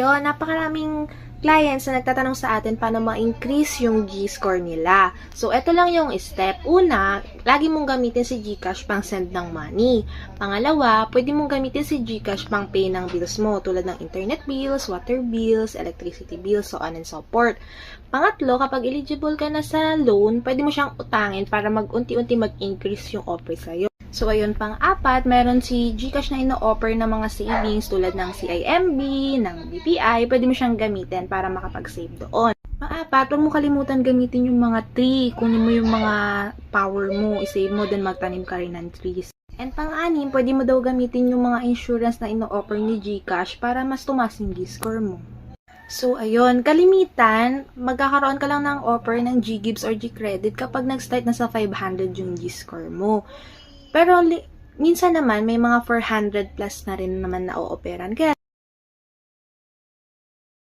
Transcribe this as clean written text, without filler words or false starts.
ngayon, napakaraming clients na nagtatanong sa atin paano ma-increase yung G-score nila. So, ito lang yung step. Una, lagi mong gamitin si GCash pang send ng money. Pangalawa, pwede mong gamitin si GCash pang pay ng bills mo tulad ng internet bills, water bills, electricity bills, so on and so forth. Pangatlo, kapag eligible ka na sa loan, pwede mo siyang utangin para mag-unti-unti mag-increase yung offer sa'yo. So, ayun, pang-apat, meron si GCash na ino-offer ng mga savings tulad ng CIMB, ng BPI. Pwede mo siyang gamitin para makapag-save doon. Pang-apat, huwag mo kalimutan gamitin yung mga tree. Kunin mo yung mga power mo, isave mo, then magtanim ka rin ng trees. And pang-anim, pwede mo daw gamitin yung mga insurance na ino-offer ni GCash para mas tumas yung G-score mo. So, ayun, kalimitan, magkakaroon ka lang ng offer ng G-Gives or G-Credit kapag nag-start na sa 500 yung G-score mo. Pero minsan naman, may mga 400 plus na rin naman na o-operan. Kaya,